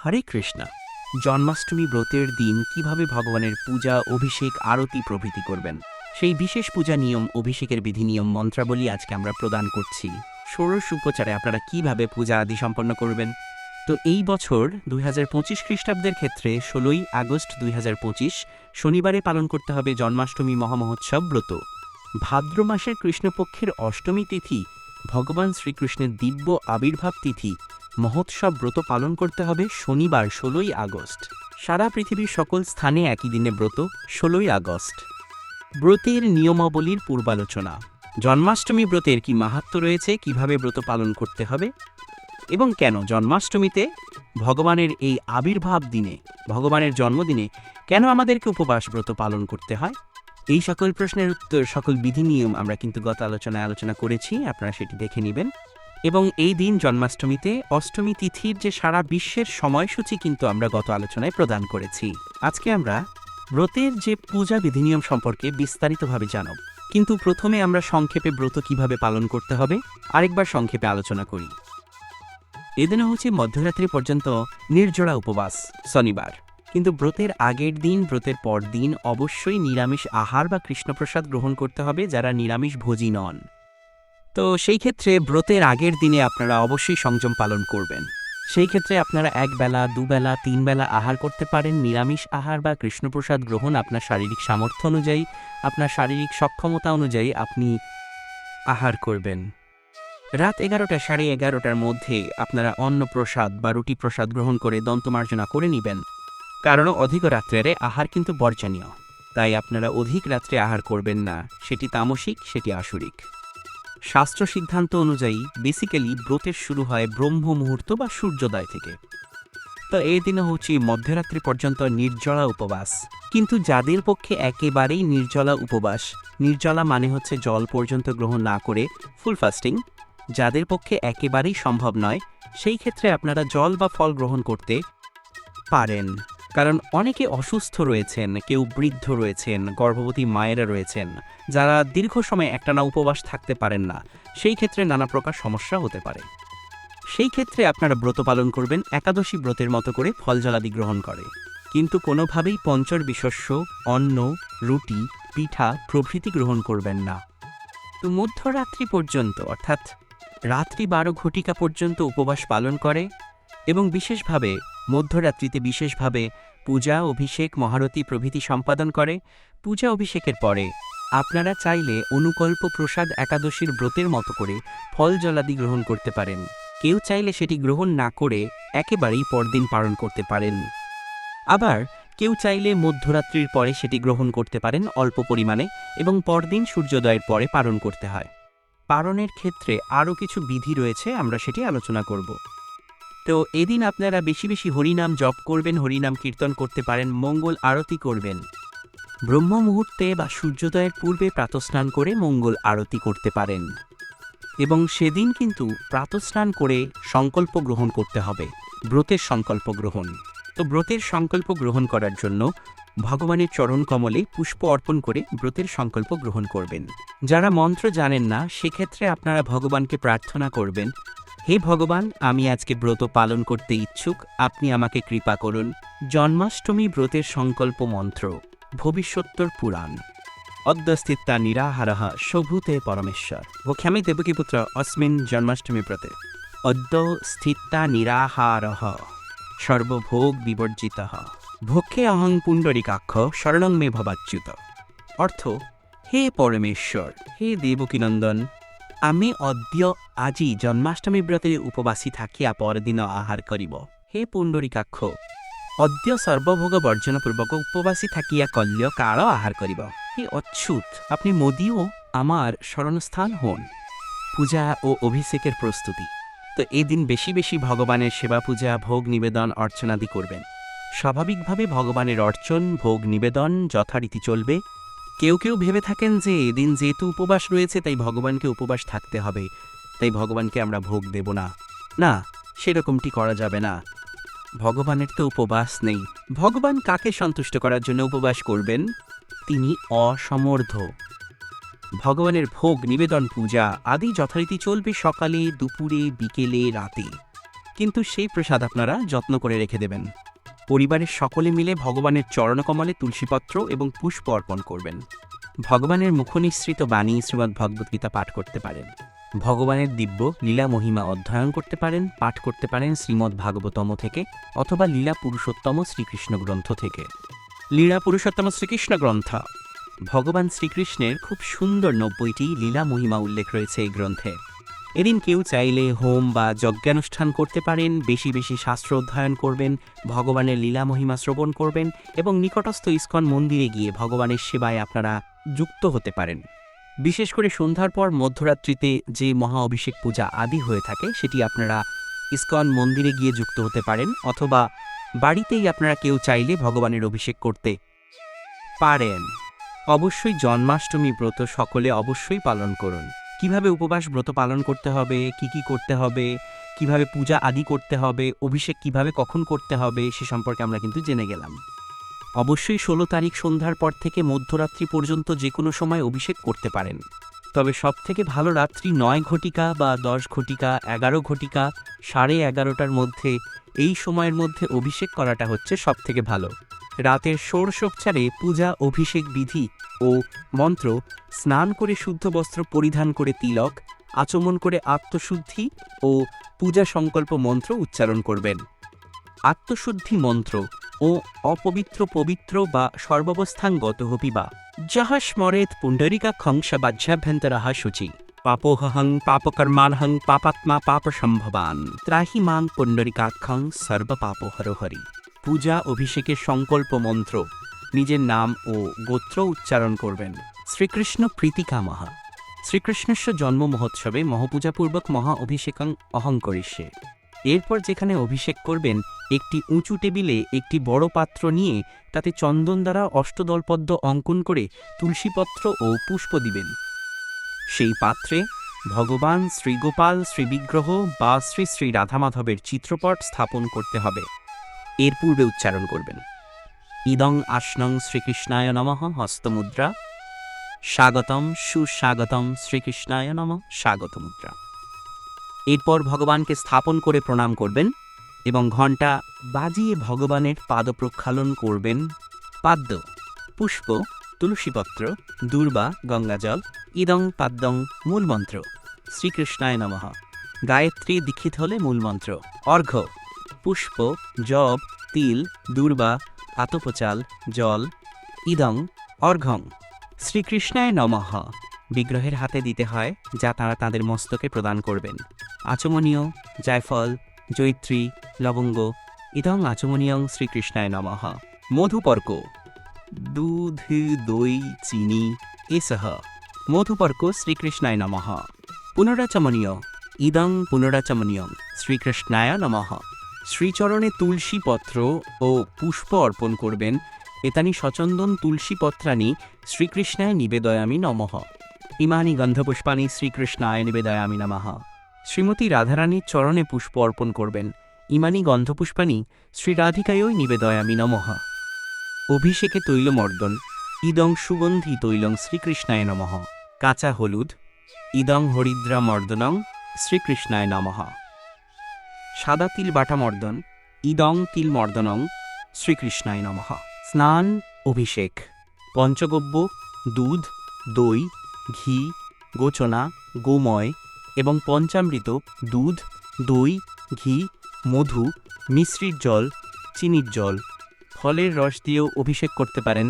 হরে কৃষ্ণ। জন্মাষ্টমী ব্রতের দিন কিভাবে ভগবানের পূজা, অভিষেক, আরতি প্রভৃতি করবেন, সেই বিশেষ পূজা নিয়ম, অভিষেকের বিধি নিয়ম, মন্ত্রাবলী আজকে আমরা প্রদান করছি। ষোড়শ উপচারে আপনারা কিভাবে পূজা আদি সম্পন্ন করবেন। তো এই বছর 2025 খ্রিস্টাব্দের ক্ষেত্রে 16ই আগস্ট 2025 শনিবারে পালন করতে হবে জন্মাষ্টমী মহামহোৎসব ব্রত। ভাদ্র মাসের কৃষ্ণপক্ষের অষ্টমী তিথি ভগবান শ্রীকৃষ্ণের দিব্য আবির্ভাব তিথি মহোৎসব ব্রত পালন করতে হবে শনিবার 16ই আগস্ট। সারা পৃথিবীর সকল স্থানে একই দিনে ব্রত 16ই আগস্ট। ব্রতের নিয়মাবলীর পূর্বালোচনা। জন্মাষ্টমী ব্রতের কি মাহাত্ম্য রয়েছে, কিভাবে ব্রত পালন করতে হবে এবং কেন জন্মাষ্টমীতে ভগবানের এই আবির্ভাব দিনে, ভগবানের জন্মদিনে কেন আমাদেরকে উপবাস ব্রত পালন করতে হয়, এই সকল প্রশ্নের উত্তর, সকল বিধি নিয়ম আমরা কিন্তু গত আলোচনা করেছি, আপনারা সেটি দেখে নেবেন। এবং এই দিন জন্মাষ্টমীতে অষ্টমী তিথির যে সারা বিশ্বের সময়সূচি কিন্তু আমরা গত আলোচনায় প্রদান করেছি। আজকে আমরা ব্রতের যে পূজা বিধিনিয়ম সম্পর্কে বিস্তারিতভাবে জানব, কিন্তু প্রথমে আমরা সংক্ষেপে ব্রত কিভাবে পালন করতে হবে আরেকবার সংক্ষেপে আলোচনা করি। এদিনে হচ্ছে মধ্যরাত্রি পর্যন্ত নির্জলা উপবাস শনিবার, কিন্তু ব্রতের আগের দিন, ব্রতের পর দিন অবশ্যই নিরামিষ আহার বা কৃষ্ণপ্রসাদ গ্রহণ করতে হবে যারা নিরামিষ ভোজী নন। তো সেই ক্ষেত্রে ব্রতের আগের দিনে আপনারা অবশ্যই সংযম পালন করবেন। সেই ক্ষেত্রে আপনারা একবেলা, দুবেলা, তিনবেলা আহার করতে পারেন। নিরামিষ আহার বা কৃষ্ণপ্রসাদ গ্রহণ আপনার শারীরিক সামর্থ্য অনুযায়ী, আপনার শারীরিক সক্ষমতা অনুযায়ী আপনি আহার করবেন। রাত 11টা, 11:30টার মধ্যে আপনারা অন্ন প্রসাদ বা রুটি প্রসাদ গ্রহণ করে দন্তমার্জনা করে নেবেন, কারণ অধিক রাত্রে আহার কিন্তু বর্জনীয়। তাই আপনারা অধিক রাত্রে আহার করবেন না, সেটি তামসিক, সেটি আসুরিক। শাস্ত্র সিদ্ধান্ত অনুযায়ী বেসিক্যালি ব্রতের শুরু হয় ব্রহ্ম মুহূর্ত বা সূর্যোদয় থেকে। তো এই দিনে হচ্ছে মধ্যরাত্রি পর্যন্ত নির্জলা উপবাস। কিন্তু যাদের পক্ষে একেবারেই নির্জলা উপবাস, নির্জলা মানে হচ্ছে জল পর্যন্ত গ্রহণ না করে ফুল ফাস্টিং, যাদের পক্ষে একেবারেই সম্ভব নয়, সেই ক্ষেত্রে আপনারা জল বা ফল গ্রহণ করতে পারেন। কারণ অনেকে অসুস্থ রয়েছেন, কেউ বৃদ্ধ রয়েছেন, গর্ভবতী মায়েরা রয়েছেন, যারা দীর্ঘ সময় একটানা উপবাস থাকতে পারেন না, সেই ক্ষেত্রে নানা প্রকার সমস্যা হতে পারে। সেই ক্ষেত্রে আপনারা ব্রত পালন করবেন একাদশী ব্রতের মতো করে ফল জলাদি গ্রহণ করে, কিন্তু কোনোভাবেই পঞ্চর বিশস্য, অন্ন, রুটি, পিঠা প্রভৃতি গ্রহণ করবেন না। তো মধ্যরাত্রি পর্যন্ত, অর্থাৎ রাত্রি 12 ঘটিকা পর্যন্ত উপবাস পালন করে এবং বিশেষভাবে মধ্যরাত্রিতে বিশেষভাবে পূজা, অভিষেক, মহারতি প্রভৃতি সম্পাদন করে। পূজা অভিষেকের পরে আপনারা চাইলে অনুকল্প প্রসাদ একাদশীর ব্রতের মতো করে ফল জলাদি গ্রহণ করতে পারেন। কেউ চাইলে সেটি গ্রহণ না করে একেবারেই পরদিন পালন করতে পারেন। আবার কেউ চাইলে মধ্যরাত্রির পরে সেটি গ্রহণ করতে পারেন অল্প পরিমাণে, এবং পরদিন সূর্যোদয়ের পরে পালন করতে হয়। পালনের ক্ষেত্রে আরও কিছু বিধি রয়েছে, আমরা সেটি আলোচনা করব। তো এদিন আপনারা বেশি বেশি হরিনাম জপ করবেন, হরিনাম কীর্তন করতে পারেন, মঙ্গল আরতি করবেন। ব্রহ্ম মুহূর্তে বা সূর্যোদয়ের পূর্বে প্রাতঃস্নান করে মঙ্গল আরতি করতে পারেন। এবং সেদিন কিন্তু প্রাতঃস্নান করে সংকল্প গ্রহণ করতে হবে, ব্রতের সংকল্প গ্রহণ। তো ব্রতের সংকল্প গ্রহণ করার জন্য ভগবানের চরণ কমলে পুষ্প অর্পণ করে ব্রতের সংকল্প গ্রহণ করবেন। যারা মন্ত্র জানেন না, সেক্ষেত্রে আপনারা ভগবানকে প্রার্থনা করবেন, হে ভগবান, আমি আজকে ব্রত পালন করতে ইচ্ছুক, আপনি আমাকে কৃপা করুন। জন্মাষ্টমী ব্রতের সংকল্প মন্ত্র। ভবিষ্যোত্তর পুরাণ। অদ্যস্থিতা নিরাহারः শোভুতে পরমেশ্বর ভক্ষ্যামি দেবকীপুত্র অস্মিন জন্মাষ্টমী ব্রতে। অদ্য স্থিতা নিরাহারः সর্বভোগ বিবর্জিতः ভক্ষে অহং পুণ্ডরিকাক্ষ শরণং মে ভবাচ্যুত। অর্থ, হে পরমেশ্বর, হে দেবকীনন্দন, আমি অদ্য আজি জন্মাষ্টমী ব্রতে উপবাসী থাকিয়া পরদিন আহার করিব। হে পুণ্ডরিকাক্ষ, অদ্য সর্বভোগ বর্জনপূর্বক উপবাসী থাকিয়া কল্য কাল আহার করিব। হে অচ্যুত, আপনি মোদিও আমার শরণস্থান হন। পূজা ও অভিষেকের প্রস্তুতি। তো এই দিন বেশি বেশি ভগবানের সেবা, পূজা, ভোগ নিবেদন, অর্চনাদি করবেন। স্বাভাবিকভাবে ভগবানের অর্চন, ভোগ নিবেদন যথারীতি চলবে। কেউ কেউ ভেবে থাকেন যে এদিন যেহেতু উপবাস রয়েছে তাই ভগবানকে উপবাস থাকতে হবে, তাই ভগবানকে আমরা ভোগ দেব না। না, সেরকমটি করা যাবে না। ভগবানের তো উপবাস নেই। ভগবান কাকে সন্তুষ্ট করার জন্য উপবাস করবেন? তিনি অসমর্থ। ভগবানের ভোগ নিবেদন, পূজা আদি যথারীতি চলবে সকালে, দুপুরে, বিকেলে, রাতে। কিন্তু সেই প্রসাদ আপনারা যত্ন করে রেখে দেবেন। পরিবারের সকলে মিলে ভগবানের চরণকমলে তুলসীপত্র এবং পুষ্প অর্পণ করবেন। ভগবানের মুখনিসৃত বাণী শ্রীমদ্ ভগবদ্গীতা পাঠ করতে পারেন। ভগবানের দিব্য লীলা মহিমা অধ্যয়ন করতে পারেন, পাঠ করতে পারেন শ্রীমদ্ ভাগবতম থেকে অথবা লীলা পুরুষোত্তম শ্রীকৃষ্ণ গ্রন্থ থেকে। লীলা পুরুষোত্তম শ্রীকৃষ্ণ গ্রন্থ ভগবান শ্রীকৃষ্ণের খুব সুন্দর 90টি লীলা মহিমা উল্লেখ রয়েছে এই গ্রন্থে। এদিন কেউ চাইলে হোম বা যজ্ঞানুষ্ঠান করতে পারেন, বেশি বেশি শাস্ত্র অধ্যয়ন করবেন, ভগবানের লীলা মহিমা শ্রবণ করবেন এবং নিকটস্থ ইস্কন মন্দিরে গিয়ে ভগবানের সেবায় আপনারা যুক্ত হতে পারেন। বিশেষ করে সন্ধ্যার পর মধ্যরাত্রিতে যে মহা অভিষেক পূজা আদি হয়ে থাকে সেটি আপনারা ইস্কন মন্দিরে গিয়ে যুক্ত হতে পারেন, অথবা বাড়িতেই আপনারা কেউ চাইলে ভগবানের অভিষেক করতে পারেন। অবশ্যই জন্মাষ্টমী ব্রত সকলে অবশ্যই পালন করুন। কিভাবে উপবাস ব্রত পালন করতে হবে, কি করতে হবে, কিভাবে পূজা আদি করতে হবে, অভিষেক কিভাবে কখন করতে হবে সে সম্পর্কে আমরা কিন্তু জেনে গেলাম। অবশ্যই 16 তারিখ সন্ধ্যার পর থেকে মধ্যরাত্রি পর্যন্ত যে কোনো সময় অভিষেক করতে পারেন, তবে সবথেকে ভালো রাত্রি 9 ঘটিকা বা 10 ঘটিকা, 11 ঘটিকা, 11:30টার মধ্যে, এই সময়ের মধ্যে অভিষেক করাটা হচ্ছে সবথেকে ভালো। রাতের ষোড়শোপচারে পূজা, অভিষেক বিধি ও মন্ত্র, স্নান করে শুদ্ধ বস্ত্র পরিধান করে তিলক, আচমন করে আত্মশুদ্ধি ও পূজা সংকল্প মন্ত্র উচ্চারণ করবেন। আত্মশুদ্ধি মন্ত্র ও অপবিত্র পবিত্র বা সর্বাবস্থাঙ্গত হপিবা যাহা স্মরেত পুণ্ডরিকাক্ষং সবাজ্যাভ্যন্তরः শুচি পাপোহং পাপকর্মাণহং পাপাত্মা পাপসম্ভবান ত্রাহি মাং পুণ্ডরিকাক্ষং সর্বপাপহরহরি। পূজা অভিষেকের সংকল্প মন্ত্র নিজের নাম ও গোত্র উচ্চারণ করবেন। শ্রীকৃষ্ণ প্রীতিকামহ। শ্রীকৃষ্ণস্য জন্ম মহোৎসবে মহাপূজাপূর্বক মহা অভিষেকং অহং করিষ্যে। এরপর যেখানে অভিষেক করবেন একটি উঁচু টেবিলে একটি বড় পাত্র নিয়ে তাতে চন্দন দ্বারা অষ্টদলপদ্ম অঙ্কন করে তুলসীপত্র ও পুষ্প দিবেন। সেই পাত্রে ভগবান শ্রীগোপাল শ্রীবিগ্রহ বা শ্রী শ্রী রাধামাধবের চিত্রপট স্থাপন করতে হবে। এর পূর্বে উচ্চারণ করবেন ইদং আসনং শ্রীকৃষ্ণায় নমঃ হস্তমুদ্রা, স্বাগতম সুস্বাগতম শ্রীকৃষ্ণায় নমঃ স্বাগত মুদ্রা। এরপর ভগবানকে স্থাপন করে প্রণাম করবেন এবং ঘণ্টা বাজিয়ে ভগবানের পাদ প্রক্ষালন করবেন। পাদ্য, পুষ্প, তুলসীপত্র, দূর্বা, গঙ্গাজল, ইদং পাদ্যং মূলমন্ত্র শ্রীকৃষ্ণায় নমঃ। গায়ত্রী দীক্ষিত হলে মূলমন্ত্র। অর্ঘ্য, পুষ্প, জব, তিল, দূর্বা, আতপচাল, জল, ইদং অর্ঘ্যং শ্রীকৃষ্ণায় নমঃ বিগ্রহের হাতে দিতে হয়, যা তারা তাদের মস্তকে প্রদান করবেন। আচমনীয়, জায়ফল, জৈত্রী, লবঙ্গ, ইদং আচমনীয়ং শ্রীকৃষ্ণায় নমঃ। মধুপর্ক, দুধ, দই, চিনি এসহ মধুপর্ক শ্রীকৃষ্ণায় নমঃ। পুনরাচমনীয়, ইদং পুনরাচমনীয়ং শ্রীকৃষ্ণায় নমঃ। শ্রীচরণে তুলসী পত্র ও পুষ্প অর্পণ করবেন। এতানি সচন্দন তুলসী পত্রানি শ্রীকৃষ্ণায় নিবেদয়ামি নমঃ। ইমানি গন্ধপুষ্পানি শ্রীকৃষ্ণায় নিবেদয়ামি নমঃ। শ্রীমতী রাধারানীর চরণে পুষ্প অর্পণ করবেন। ইমানি গন্ধপুষ্পানি শ্রীরাধিকায়ই নিবেদয়ামি নমঃ। অভিষেকে তৈলমর্দন, ইদং সুগন্ধি তৈলং শ্রীকৃষ্ণায় নমঃ। কাঁচা হলুদ, ইদং হরিদ্রা মর্দনং শ্রীকৃষ্ণায় নমঃ। সাদা তিল বাটা মর্দন, ইদং তিল মর্দনং শ্রীকৃষ্ণায় নমঃ। স্নান, অভিষেক, পঞ্চগব্য, দুধ, দই, ঘি, গোচনা, গোময় এবং পঞ্চামৃত, দুধ, দই, ঘি, মধু, মিশ্রির জল, চিনির জল, ফলের রস দিয়েও অভিষেক করতে পারেন।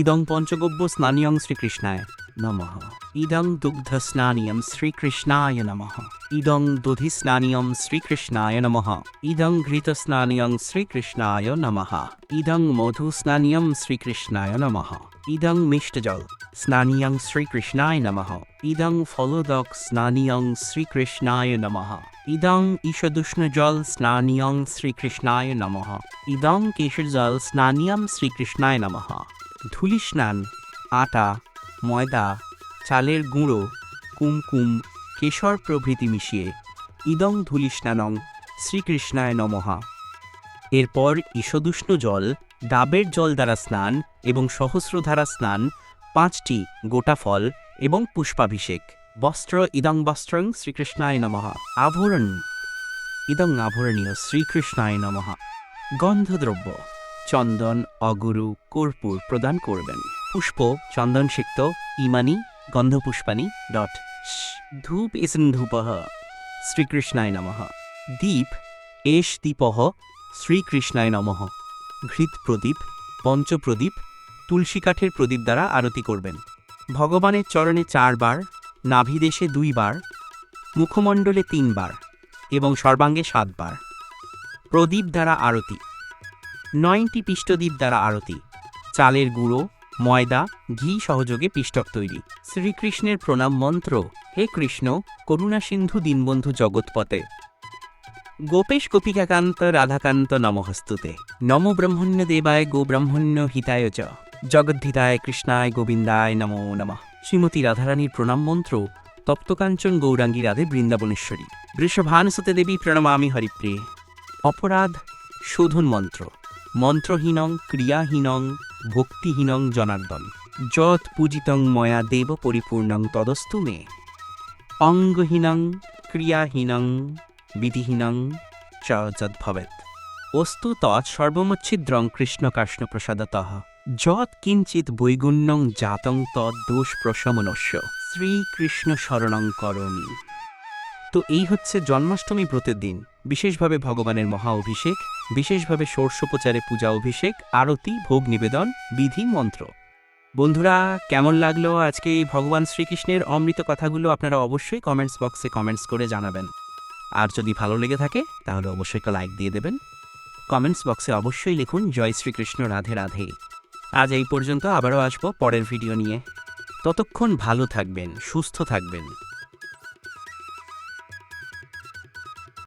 ইদং পঞ্চগব্য স্নানিয়ং শ্রীকৃষ্ণায় নমঃ। ইদং দুগ্ধ স্নানিয়ং শ্রীকৃষ্ণায় নমঃ। ইদং দধি স্নানিয়ং শ্রীকৃষ্ণায় নমঃ। ইদং ঘৃত স্নানিয়ং শ্রীকৃষ্ণায় নমঃ। ইদং মধু স্নানিয়ং শ্রীকৃষ্ণায় নমঃ। ইদং মিষ্টজল স্নানিয়ং শ্রীকৃষ্ণায় নমঃ। ইদং ফলোদক স্নানিয়ং শ্রীকৃষ্ণায় নমঃ। ইদং ঈশদুষ্ণজল স্নানিয়ং শ্রীকৃষ্ণায় নমঃ। ইদং কেশরজল স্নানিয়ং শ্রীকৃষ্ণায় নমঃ। ধূলি স্নান, আটা, ময়দা, চালের গুঁড়ো, কুমকুম, কেশর প্রভৃতি মিশিয়ে ইদং ধূলি স্নানং শ্রীকৃষ্ণায় নমঃ। এরপর ঈশদুষ্ণ জল, ডাবের জল দ্বারা স্নান এবং সহস্রধারা স্নান, 5টি গোটা ফল এবং পুষ্পাভিষেক। বস্ত্র, ইদং বস্ত্রং শ্রীকৃষ্ণায় নমঃ। আভরণ, ইদং আভরণীয় শ্রীকৃষ্ণায় নমঃ। গন্ধদ্রব্য চন্দন, অগুরু, কর্পূর প্রদান করবেন। পুষ্প চন্দনসিক্ত ইমানি গন্ধপুষ্পানি ধূপ ইসন ধূপঃ শ্রীকৃষ্ণায় নমঃ। দীপ এষ দীপঃ শ্রীকৃষ্ণায় নমঃ। ঘৃত প্রদীপ পঞ্চপ্রদীপ তুলসী কাঠের প্রদীপ দ্বারা আরতি করবেন। ভগবানের চরণে 4 বার, নাভিদেশে 2 বার, মুখমণ্ডলে 3 বার এবং সর্বাঙ্গে 7 বার। প্রদীপ দ্বারা আরতি। 9টি পিষ্টদ্বীপ দ্বারা আরতি। চালের গুঁড়ো, ময়দা, ঘি সহযোগে পিষ্টক তৈরি। শ্রীকৃষ্ণের প্রণাম মন্ত্র: হে কৃষ্ণ, করুণা সিন্ধু দীনবন্ধু জগৎপতে, গোপেশ গোপিকাকান্ত রাধাকান্ত নমঃস্তুতে, নম ব্রহ্মণ্য দেবায় গো ব্রহ্মণ্য হিতায় চ, জগদ্ধিতায় কৃষ্ণায় গোবিন্দায় নমো নমঃ। শ্রীমতী রাধারানীর প্রণাম মন্ত্র: তপ্তকাঞ্চন গৌরাঙ্গী রাধে বৃন্দাবনেশ্বরী, বৃষভানুসুতে দেবী প্রণমামি হরিপ্রিয়ে। অপরাধ শোধন মন্ত্র: মন্ত্রহীনং ক্রিয়াহীনং ভক্তিহীনং জনার্দন, যৎ পূজিতং ময়া দেব পরিপূর্ণং তদস্তু মে। অঙ্গহীনং ক্রিয়াহীনং বিধিহীনং চ যদ্ভবেৎ, অস্তু তৎ সর্বমচ্ছিদ্রং কৃষ্ণকাষ্ণ প্রসাদতঃ, যৎ কিঞ্চিৎ বৈগুণ্যং জাতং তৎ দোষ প্রশমনস্য, শ্রীকৃষ্ণ শরণং করমি। তো এই হচ্ছে জন্মাষ্টমী ব্রতের দিন, বিশেষভাবে ভগবানের মহা অভিষেক, বিশেষভাবে ষোড়শোপচারে পূজা অভিষেক, আরতি, ভোগ নিবেদন, বিধি, মন্ত্র। বন্ধুরা, কেমন লাগলো আজকে এই ভগবান শ্রীকৃষ্ণের অমৃত কথাগুলো? আপনারা অবশ্যই কমেন্টস বক্সে কমেন্টস করে জানাবেন। আর যদি ভালো লেগে থাকে তাহলে অবশ্যই একটা লাইক দিয়ে দেবেন। কমেন্টস বক্সে অবশ্যই লিখুন জয় শ্রীকৃষ্ণ, রাধে রাধে। আজ এই পর্যন্ত, আবারও আসবো পরের ভিডিও নিয়ে। ততক্ষণ ভালো থাকবেন, সুস্থ থাকবেন।